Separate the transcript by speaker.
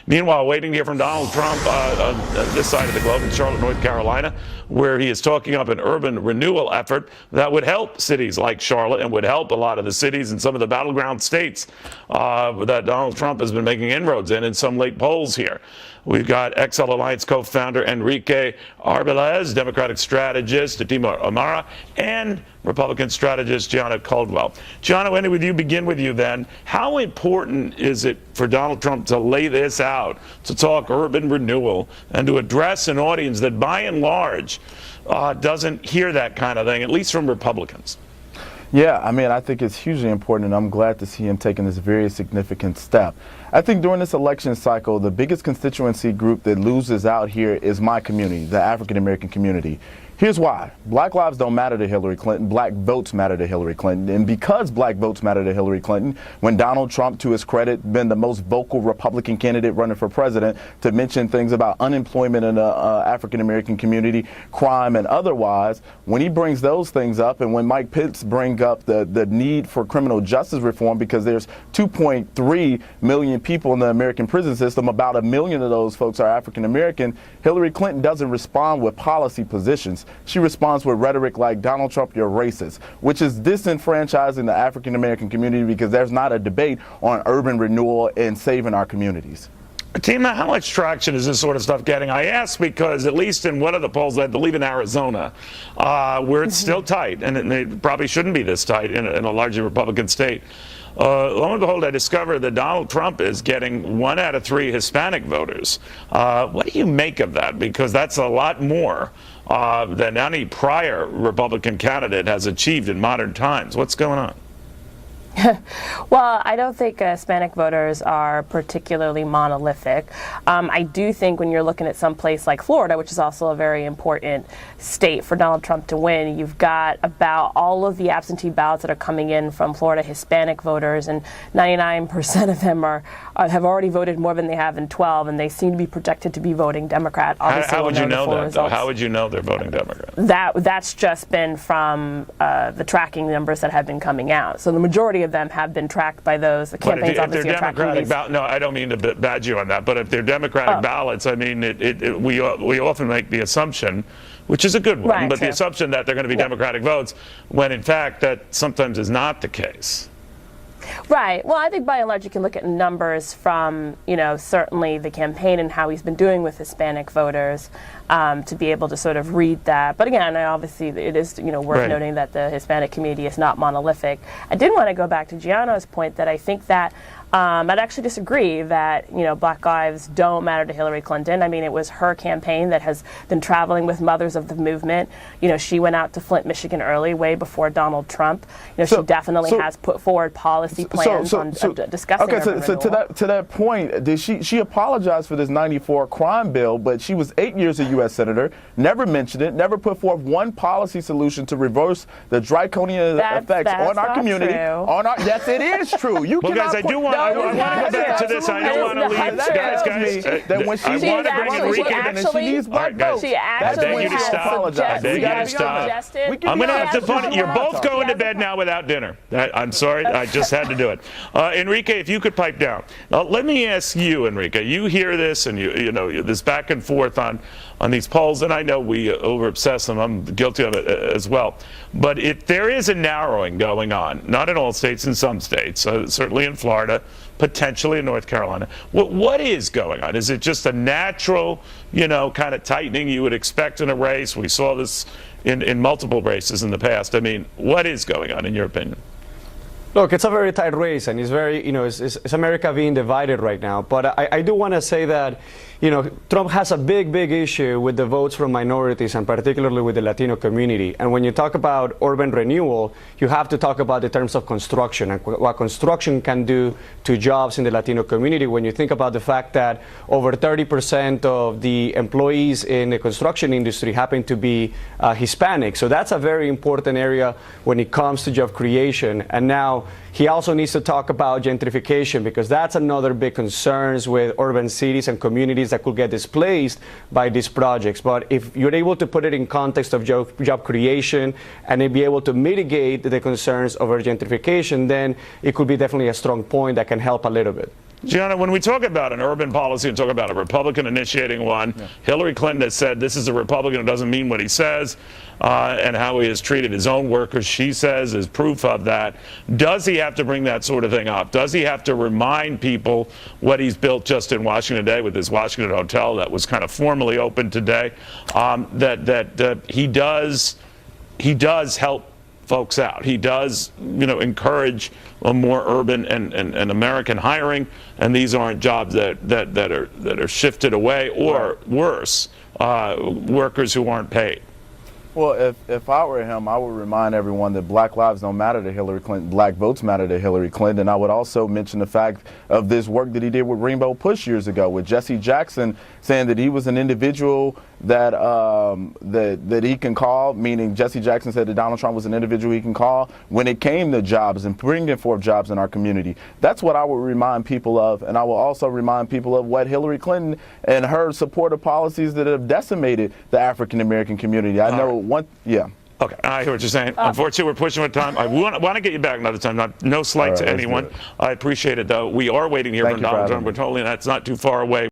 Speaker 1: Meanwhile, waiting to hear from Donald Trump on this side of the globe in Charlotte, North Carolina, where he is talking up an urban renewal effort that would help cities like Charlotte and would help a lot of the cities and some of the battleground states that Donald Trump has been making inroads in some late polls here. We've got XL Alliance co-founder Enrique Arbelaez, Democratic strategist Fatima Amara, and Republican strategist Gianna Caldwell. Gianna, when would you begin with you then? How important is it for Donald Trump to lay this out, to talk urban renewal, and to address an audience that by and large doesn't hear that kind of thing, at least from Republicans?
Speaker 2: Yeah, I mean, I think it's hugely important, and I'm glad to see him taking this very significant step. I think during this election cycle, the biggest constituency group that loses out here is my community, the African American community. Here's why. Black lives don't matter to Hillary Clinton. Black votes matter to Hillary Clinton. And because black votes matter to Hillary Clinton, when Donald Trump, to his credit, been the most vocal Republican candidate running for president to mention things about unemployment in the African American community, crime and otherwise, when he brings those things up, and when Mike Pence brings up the need for criminal justice reform, because there's 2.3 million people in the American prison system, about 1 million of those folks are African American, Hillary Clinton doesn't respond with policy positions. She responds with rhetoric like, Donald Trump, you're racist, which is disenfranchising the African American community because there's not a debate on urban renewal and saving our communities.
Speaker 1: Fatima, how much traction is this sort of stuff getting? I ask because at least in one of the polls, I believe in Arizona, where it's still tight, and it probably shouldn't be this tight in a largely Republican state, lo and behold, I discovered that Donald Trump is getting 1 out of 3 Hispanic voters. What do you make of that? Because that's a lot more than any prior Republican candidate has achieved in modern times. What's going on?
Speaker 3: Well, I don't think Hispanic voters are particularly monolithic. I do think when you're looking at some place like Florida, which is also a very important state for Donald Trump to win, you've got about all of the absentee ballots that are coming in from Florida Hispanic voters, and 99% of them have already voted more than they have in 12, and they seem to be projected to be voting Democrat.
Speaker 1: How would you know that, though? How would you know they're voting Democrat?
Speaker 3: That's just been from the tracking numbers that have been coming out. So the majority of them have been tracked by those. The campaigns obviously are tracking these.
Speaker 1: No, I don't mean to badge you on that, but if they're Democratic ballots, I mean, we often make the assumption, which is a good one,
Speaker 3: right,
Speaker 1: but the assumption that they're going to be Democratic votes, when in fact that sometimes is not the case.
Speaker 3: Right. Well, I think by and large you can look at numbers from, certainly the campaign and how he's been doing with Hispanic voters to be able to sort of read that. But again, obviously it is, worth noting that the Hispanic community is not monolithic. I did want to go back to Gianna's point that I think that I'd actually disagree that, Black lives don't matter to Hillary Clinton. I mean, it was her campaign that has been traveling with mothers of the movement. She went out to Flint, Michigan early, way before Donald Trump. She definitely has put forward policy plans on discussing urban renewal.
Speaker 2: To that point, did she apologized for this 94 crime bill, but she was 8 years a U.S. Senator, never mentioned it, never put forth one policy solution to reverse the draconian effects on our community. Yes, it is true. You
Speaker 1: well, guys, I want to go back to this. I don't want to leave. Guys.
Speaker 2: That when
Speaker 1: I want to bring Enrique in.
Speaker 2: And she needs black votes.
Speaker 3: She actually
Speaker 1: I beg you to stop. I beg you to stop. I'm going to have to punish. You're both going to bed now without dinner. I'm sorry. I just had to do it. Enrique, if you could pipe down. Now, let me ask you, Enrique. You hear this and you know this back and forth on these polls, and I know we over-obsess them. I'm guilty of it as well. But if there is a narrowing going on, not in all states, in some states, certainly in Florida, potentially in North Carolina, what is going on? Is it just a natural, kind of tightening you would expect in a race? We saw this in multiple races in the past. I mean, what is going on, in your opinion?
Speaker 4: Look, it's a very tight race, and it's very, it's America being divided right now. But I do want to say that, Trump has a big issue with the votes from minorities, and particularly with the Latino community. And when you talk about urban renewal, you have to talk about the terms of construction and what construction can do to jobs in the Latino community. When you think about the fact that over 30% of the employees in the construction industry happen to be Hispanic. So that's a very important area when it comes to job creation. And now he also needs to talk about gentrification, because that's another big concern with urban cities and communities that could get displaced by these projects. But if you're able to put it in context of job creation and then be able to mitigate the concerns over gentrification, then it could be definitely a strong point that can help a little bit.
Speaker 1: Gianna, when we talk about an urban policy and talk about a Republican initiating one, Hillary Clinton has said this is a Republican who doesn't mean what he says, and how he has treated his own workers, she says, is proof of that. Does he have to bring that sort of thing up? Does he have to remind people what he's built just in Washington today with his Washington hotel that was kind of formally opened today, that he does help folks out. He does, encourage a more urban and American hiring, and these aren't jobs that are shifted away, or worse, workers who aren't paid.
Speaker 2: Well, if I were him, I would remind everyone that black lives don't matter to Hillary Clinton. Black votes matter to Hillary Clinton. And I would also mention the fact of this work that he did with Rainbow Push years ago, with Jesse Jackson saying that he was an individual that that he can call, meaning Jesse Jackson said that Donald Trump was an individual he can call when it came to jobs and bringing forth jobs in our community. That's what I would remind people of. And I will also remind people of what Hillary Clinton and her supportive policies that have decimated the African American community. I know yeah.
Speaker 1: Okay, I hear what you're saying. Unfortunately, we're pushing with time. I want to get you back another time. No slight to anyone. I appreciate it, though. We are waiting here for Donald Trump. We're totally, that's not too far away.